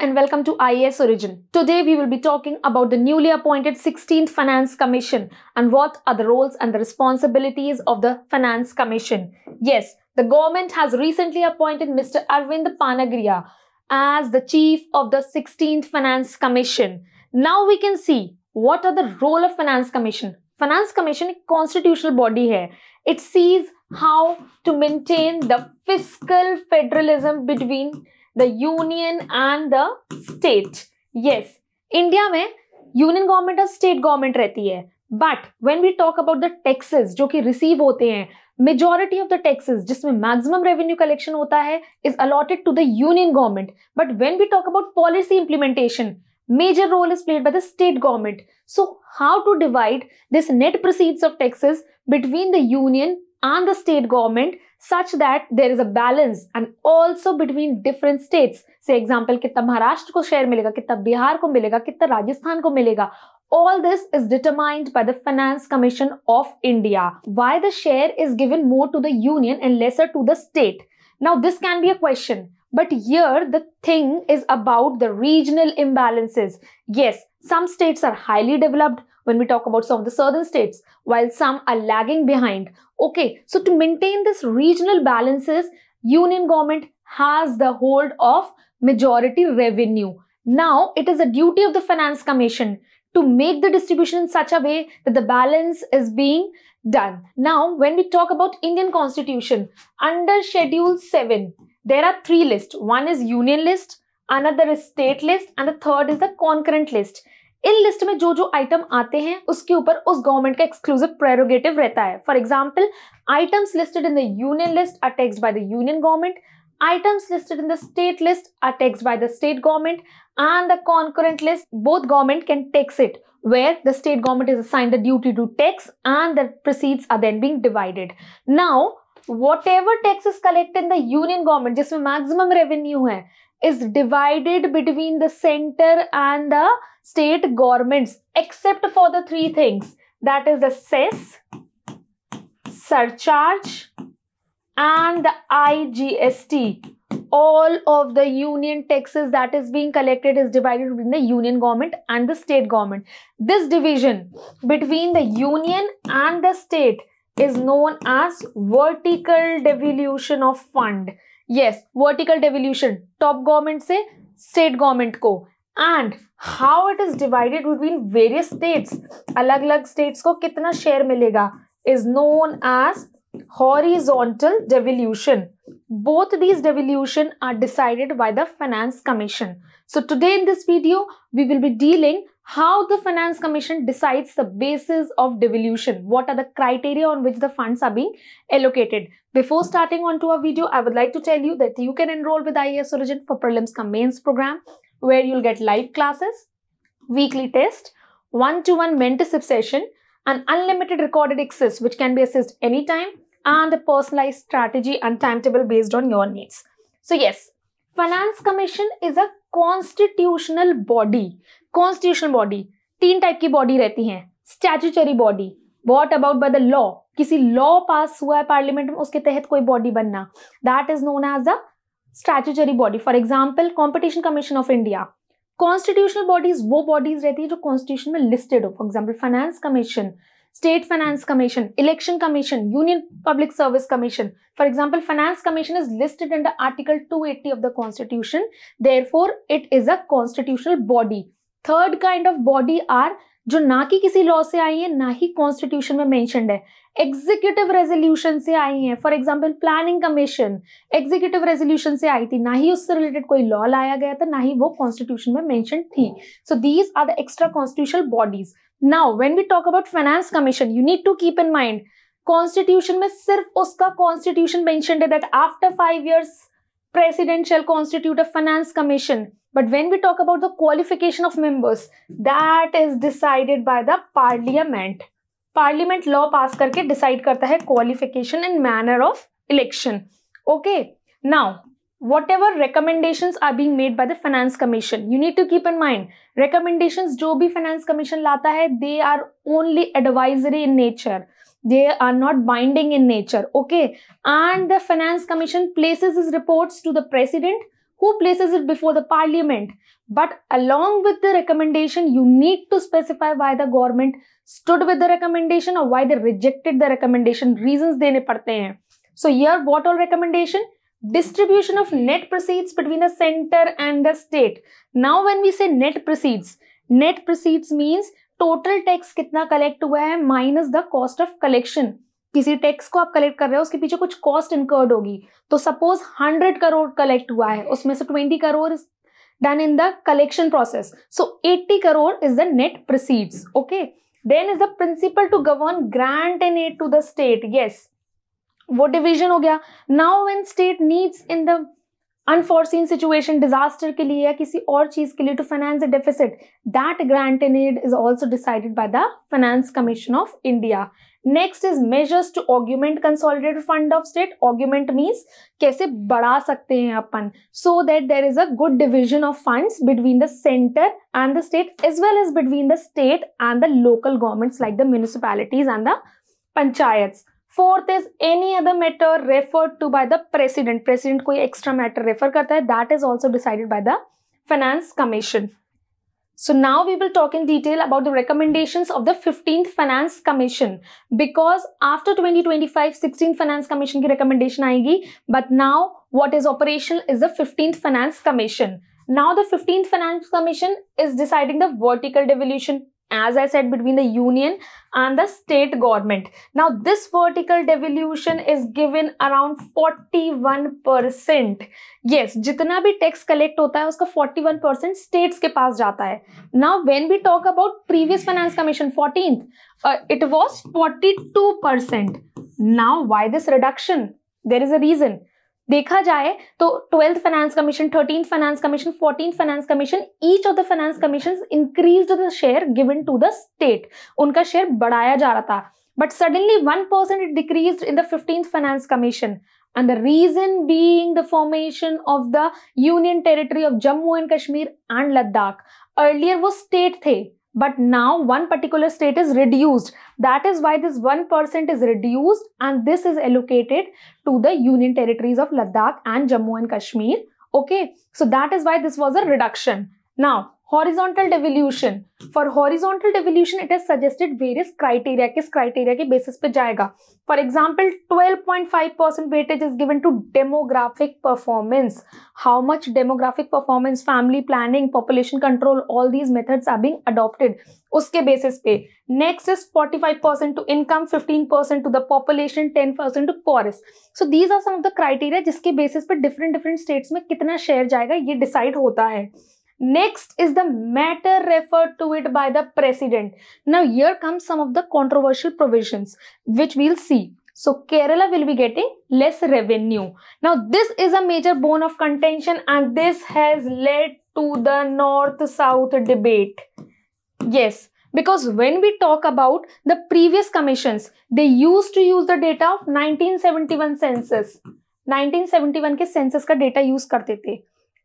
and welcome to IAS Origin. Today we will be talking about the newly appointed 16th Finance Commission and what are the roles and the responsibilities of the Finance Commission. Yes, the government has recently appointed Mr. Arvind Panagriya as the chief of the 16th Finance Commission. Now we can see what are the role of Finance Commission. Finance Commission एक constitutional body है. It sees how to maintain the fiscal federalism between the union and the state. Yes, India में union government और state government रहती है. But when we talk about the taxes जो कि receive होते हैं, majority of the taxes जिसमें maximum revenue collection होता है is allotted to the union government. But when we talk about policy implementation, major role is played by the state government. So how to divide this net proceeds of taxes between the union and the state government such that there is a balance and also between different states. Say example, कितना महाराष्ट्र को share मिलेगा, कितना बिहार को मिलेगा, कितना राजस्थान को मिलेगा. All this is determined by the Finance Commission of India. Why the share is given more to the union and lesser to the state? Now this can be a question. But here the thing is about the regional imbalances. Yes, some states are highly developed when we talk about some of the southern states, while some are lagging behind. Okay, so to maintain this regional balances, union government has the hold of majority revenue. Now, it is a duty of the Finance Commission to make the distribution in such a way that the balance is being done. Now, when we talk about Indian Constitution, under Schedule 7, there are three lists. One is union list, another is state list, and the third is the concurrent list. In list में जो जो item आते हैं उसके ऊपर उस government का exclusive prerogative रहता है. For example, items listed in the union list are taxed by the union government, items listed in the state list are taxed by the state government, and the concurrent list, both government can tax it, where the state government is assigned the duty to tax and the proceeds are then being divided. Now, whatever tax is collected in the union government, जिसमें maximum revenue है, is divided between the center and the state governments, except for the three things, that is the cess, surcharge, and the IGST. All of the union taxes that is being collected is divided between the union government and the state government. This division between the union and the state is known as vertical devolution of fund. Yes, vertical devolution, top government से state government को. And how it is divided between various states, अलग-अलग states को कितना share मिलेगा, is known as horizontal devolution. Both these devolution are decided by the Finance Commission. So today in this video, we will be dealing how the Finance Commission decides the basis of devolution. What are the criteria on which the funds are being allocated? Before starting on to our video, I would like to tell you that you can enroll with IAS Origin for Prelims cum Mains program, where you'll get live classes, weekly test, one-to-one mentorship session, and unlimited recorded access which can be accessed anytime, and a personalized strategy and timetable based on your needs. So yes, Finance Commission is a constitutional body. Constitutional body, तीन type की body रहती हैं. Statutory body, what about by the law, किसी law पास हुआ है parliament में उसके तहत कोई बॉडी बनना, that is known as a statutory body. For example, Competition Commission of India. Constitutional bodies वो बॉडीज रहती है जो कॉन्स्टिट्यूशन में लिस्टेड हो. For example, finance commission, state finance commission, election commission, union public service commission. For example, finance commission is listed under article 280 of the constitution, therefore it is a constitutional body. Third kind of body are जो ना कि किसी law से आई है, ना ही constitution में मेंशन्ड है, एग्जीक्यूटिव रेजोल्यूशन से आई है. For example, planning commission executive resolution से आई थी, ना ही उससे रिलेटेड कोई लॉ लाया गया था, ना ही वो कॉन्स्टिट्यूशन में मेंशन थी. So these are the extra constitutional bodies. Now when we talk about finance commission, you need to keep in mind, constitution में सिर्फ उसका कॉन्स्टिट्यूशन मेंशन्ड है that after 5 years president shall constitute a finance commission. But when we talk about the qualification of members, that is decided by the parliament. Parliament law pass करके decide करता है qualification and manner of election. Okay. Now, whatever recommendations are being made by the Finance Commission, you need to keep in mind, recommendations जो भी Finance Commission लाता है, they are only advisory in nature. They are not binding in nature. Okay. And the Finance Commission places its reports to the President, who places it before the parliament. But along with the recommendation, you need to specify why the government stood with the recommendation or why they rejected the recommendation. Reasons देने पड़ते हैं. So here what all recommendation? Distribution of net proceeds between the center and the state. Now when we say net proceeds means total tax कितना collect हुआ है minus the cost of collection. किसी tax को आप collect कर रहे हो, उसके पीछे कुछ कॉस्ट इनकर्ड होगी. तो सपोज 100 करोड़ कलेक्ट हुआ है, उसमें से 20 crore is done in the collection process. So 80 crore is the net proceeds. Okay, then is the principle to govern grant and aid to the state. Yes, वो डिवीजन हो गया. Now when state needs in the unforeseen situation, disaster के लिए या किसी और चीज के लिए to finance the deficit, that grant and aid is also decided by the finance commission of India. Next is measures to augment consolidated fund of state. Augment means कैसे बढ़ा सकते हैं अपन, so that there is a good division of funds between the center and the state as well as between the state and the local governments like the municipalities and the panchayats. Fourth is any other matter referred to by the president. President कोई extra matter refer करता है, that is also decided by the finance commission. So now we will talk in detail about the recommendations of the 15th Finance Commission, because after 2025 16th Finance Commission की recommendation आएगी, but now what is operational is the 15th Finance Commission. Now the 15th Finance Commission is deciding the vertical devolution, as I said, between the union and the state government. Now this vertical devolution is given around 41%. Yes, जितना भी tax collect होता है उसका 41% states के पास जाता है. Now when we talk about previous finance commission 14th, it was 42%. Now why this reduction? There is a reason. देखा जाए तो 12th finance commission, 13th finance commission, 14th finance commission, each of the finance commission increased the share given to the state. उनका share बढ़ाया जा रहा था, but suddenly 1% it decreased in the 15th finance commission. And the reason being the formation of the Union Territory of Jammu and Kashmir and Ladakh. Earlier वो state थे, but now one particular state is reduced. That is why this 1% is reduced and this is allocated to the Union Territories of Ladakh and Jammu and Kashmir. Okay, so that is why this was a reduction. Now, horizontal devolution. For horizontal devolution, it has suggested various criteria. किस criteria के basis पे जाएगा? For example, 12.5% weightage is given to demographic performance. How much demographic performance, family planning, population control, all these methods are being adopted. उसके basis पे. Next is 45% to income, 15% to the population, 10% to poorest. So these are some of the criteria जिसके basis पे different states में कितना share जाएगा ये decide होता है. Next is the matter referred to it by the president. Now here comes some of the controversial provisions which we'll see. So Kerala will be getting less revenue. Now this is a major bone of contention and this has led to the north-south debate. Yes, because when we talk about the previous commissions, they used to use the data of 1971 census. 1971 के census का data use करते थे.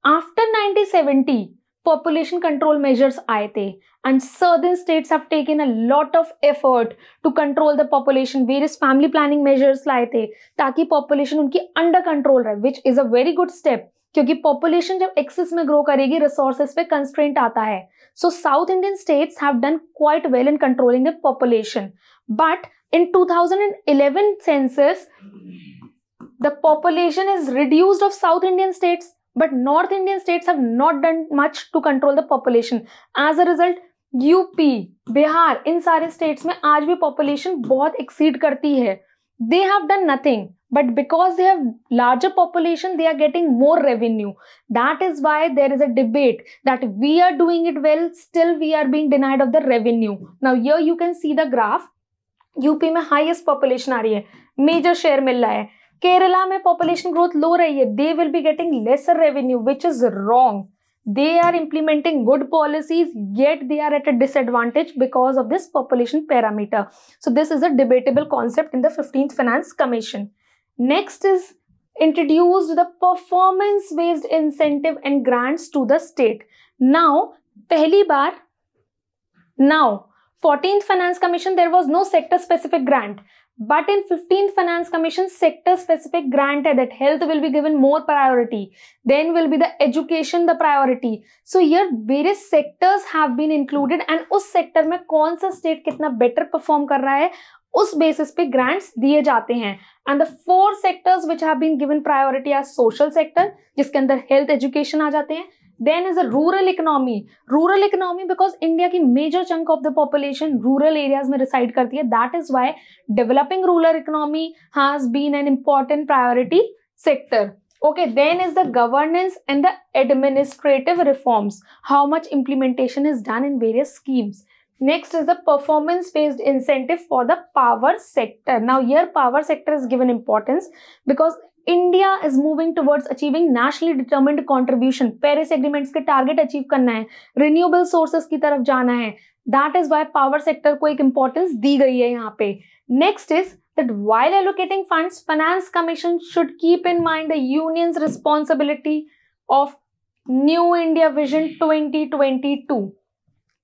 After 1970, population control measures आए थे and certain states have taken a lot of effort to control the population. Various family planning measures लाए थे ताकि population उनकी under control रहे, which is a very good step क्योंकि population जब excess में grow करेगी resources पे constraint आता है. So South Indian states have done quite well in controlling the population. But in 2011 census, the population is reduced of South Indian states. But North Indian states have not done much to control the population. As a result, UP, Bihar, इन सारे states में आज भी population बहुत exceed करती है. They have done nothing. But because they have larger population, they are getting more revenue. That is why there is a debate that we are doing it well, still we are being denied of the revenue. Now here you can see the graph. UP में highest population आ रही है, major share मिल रहा है. केरला में population growth low रही है, they will be getting lesser revenue, which is wrong. They are implementing good policies, yet they are at a disadvantage because of this population parameter. So this is a debatable concept in the 15th Finance Commission. Next is introduced the performance-based incentive and grants to the state. Now, पहली बार, now 14th Finance Commission there was no sector-specific grant. But in 15th Finance Commission, sector specific grant है that health will be given more priority. Then will be the education the priority. So here various sectors have been included and उस sector में कौन सा state कितना better perform कर रहा है उस basis पे grants दिए जाते हैं. And the 4 sectors which have been given priority are social sector जिसके अंदर health education आ जाते हैं. Then is a rural economy. Rural economy because India की major chunk of the population rural areas में reside करती है. That is why developing rural economy has been an important priority sector. Okay, then is the governance and the administrative reforms. How much implementation is done in various schemes. Next is the performance-based incentive for the power sector. Now here power sector is given importance because India is moving towards achieving nationally determined contribution. Paris agreements के target achieve करना है, renewable sources की तरफ जाना है. That is why power sector को एक importance दी गई है यहाँ पे. Next is that while allocating funds, Finance Commission should keep in mind the Union's responsibility of New India Vision 2022.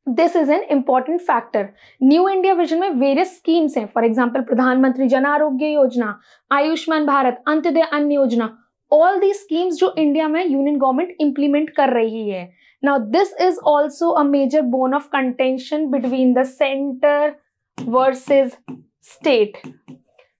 This is an important factor. New India Vision में various schemes हैं. For example, प्रधानमंत्री जन आरोग्य योजना, आयुष्मान भारत, अंत्योदय अन्न योजना. All these schemes जो India में union government implement कर रही है. Now this is also a major bone of contention between the center versus state.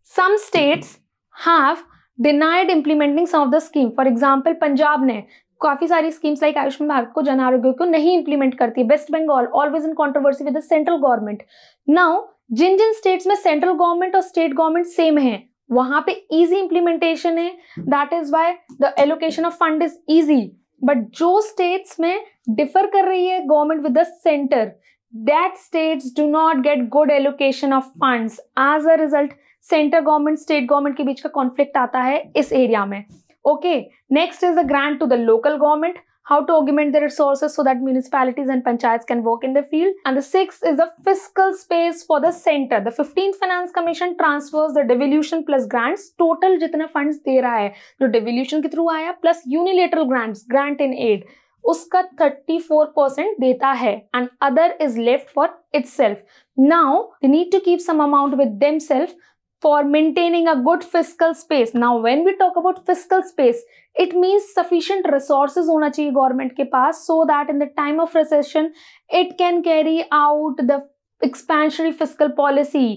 Some states have denied implementing some of the scheme. For example, Punjab ने काफी सारी schemes like Ayushman Bharat को, जन आरोग्य को नहीं इंप्लीमेंट करती है. West Bengal always in controversy with the central government. Now जिन जिन स्टेट्स में सेंट्रल गवर्नमेंट और स्टेट गवर्नमेंट सेम है वहां पे इजी इंप्लीमेंटेशन है. That is why the allocation of fund is easy. But जो स्टेट्स में डिफर कर रही है government with the centre, that states do not get good allocation of funds. As a result centre government state government के बीच का conflict आता है इस एरिया में. Okay, next is the grant to the local government, how to augment the resources so that municipalities and panchayats can work in the field. And the 6th is the fiscal space for the center. The 15th Finance Commission transfers the devolution plus grants. Total जितना funds दे रहा है जो devolution के through आया plus unilateral grants, grant in aid, उसका 34% देता है and other is left for itself. Now they need to keep some amount with themselves for maintaining a good fiscal space. Now when we talk about fiscal space, it means sufficient resources होना चाहिए government के पास so that in the time of recession it can carry out the expansionary fiscal policy.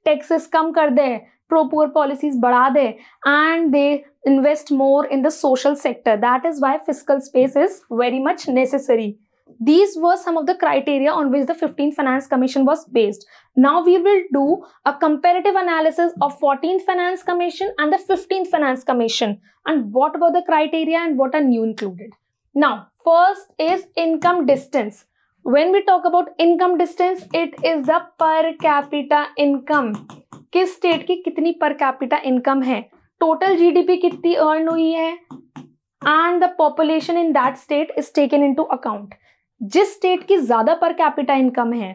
Taxes कम कर दे, pro poor policies बढ़ा दे and they invest more in the social sector. That is why fiscal space is very much necessary. These were some of the criteria on which the 15th Finance Commission was based. Now we will do a comparative analysis of 14th Finance Commission and the 15th Finance Commission and what were the criteria and what are new included. Now, first is income distance. When we talk about income distance, it is the per capita income. किस state की कितनी per capita income है, total GDP कितनी earn हुई है and the population in that state is taken into account. जिस state की ज्यादा पर कैपिटा इनकम है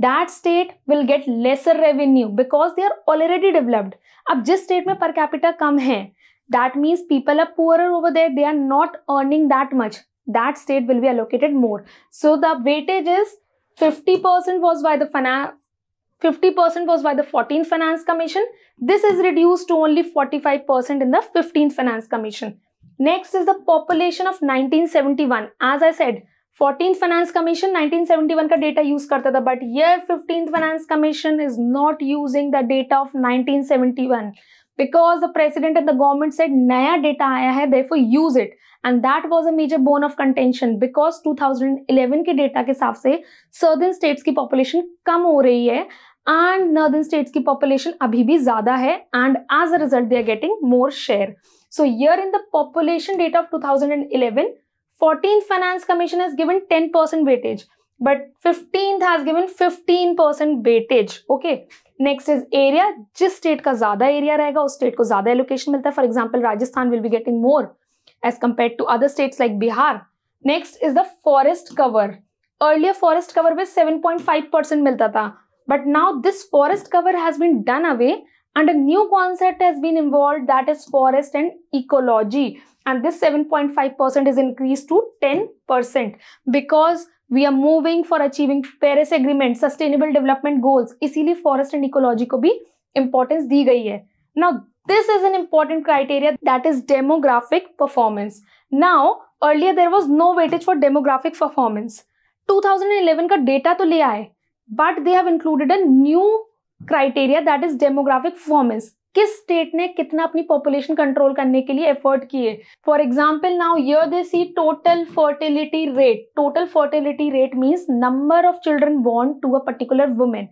that state will get lesser revenue because they are already developed. अब जिस स्टेट में पर कैपिटा कम है that means people are poorer over there, they are not earning that much, that state will be allocated more. So the weightage is 50% was by the 50% was by the 14th Finance Commission. This is reduced to only 45% in the 15th Finance Commission. Next is the population of 1971. As I said, 14th Finance Commission 1971 का data use करता था but year 15th Finance Commission is not using the data of 1971 because the president and the government said नया data आया है therefore use it, and that was a major bone of contention because 2011 के data के हिसाब से southern states की population कम हो रही है and northern states की population अभी भी ज्यादा है and as a result they are getting more share. So here in the population data of 2011, 14th Finance Commission has given 10% weightage, but 15th has given 15% weightage. Okay. Next is area. जिस state का ज्यादा area रहेगा उस state को ज्यादा allocation मिलता है. For example Rajasthan will be getting more as compare to other states like Bihar. Next is the forest cover. Earlier forest cover में 7.5% मिलता था, but now this forest cover has been done away and a new concept has been involved, that is forest and ecology, and this 7.5% is increased to 10% because we are moving for achieving Paris Agreement, sustainable development goals. इसीलिए forest and ecology को भी importance दी गई है. Now this is an important criteria, that is demographic performance. Now earlier there was no weightage for demographic performance. 2011 का data तो ले आए, but they have included a new criteria, that is demographic performance. किस state ने कितना अपनी population control करने के लिए एफर्ट किए. For example, now here they see total fertility rate. Total fertility rate means number of children born to a particular women.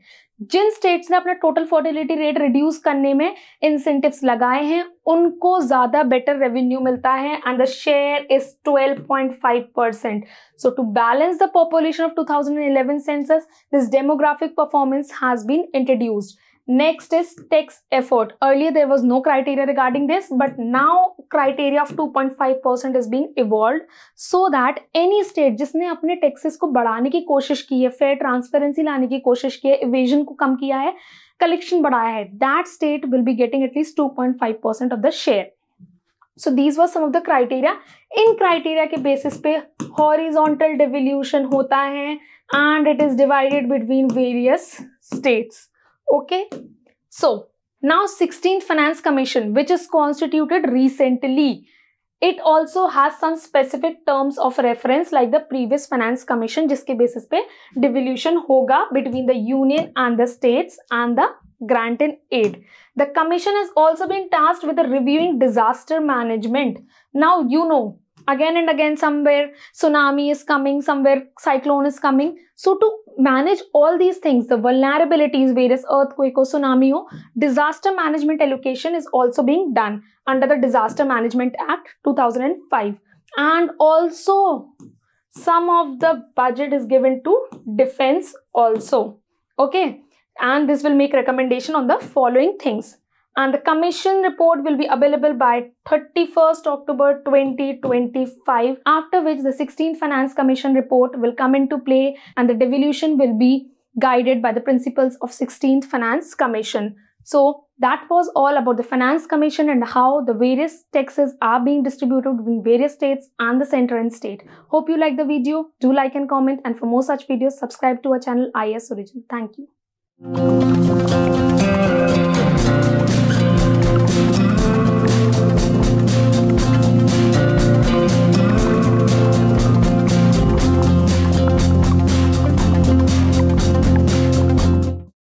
जिन states ने अपना टोटल फर्टिलिटी रेट रिड्यूस करने में इंसेंटिव्स लगाए हैं, उनको ज्यादा बेटर रेवेन्यू मिलता है, and the share is 12.5%. So to balance the population of 2011 census, this demographic performance has been introduced. Next is tax effort. Earlier there was no criteria regarding this, but now criteria of 2.5% is being evolved so that any state जिसने अपने taxes को बढ़ाने की कोशिश की है, fair transparency लाने की कोशिश की है, evasion को कम किया है, collection बढ़ाया है, that state will be getting at least 2.5% of the share. So these were some of the criteria. In criteria के basis पे horizontal devolution होता है and it is divided between various states. Okay, so now 16th Finance Commission, which is constituted recently, it also has some specific terms of reference like the previous Finance Commission, जिसके basis पे devolution होगा between the union and the states and the grant and aid. The commission has also been tasked with reviewing disaster management. Now you know, again and again somewhere tsunami is coming, somewhere cyclone is coming. So to manage all these things, the vulnerabilities, various earthquake or tsunami ho, disaster management allocation is also being done under the Disaster Management Act 2005. And also some of the budget is given to defense also. Okay, and this will make recommendation on the following things. And the commission report will be available by 31st October 2025, after which the 16th Finance Commission report will come into play and the devolution will be guided by the principles of 16th Finance Commission. So that was all about the Finance Commission and how the various taxes are being distributed between various states and the center and state. Hope you like the video. Do like and comment, and for more such videos, subscribe to our channel IAS Origin. Thank you.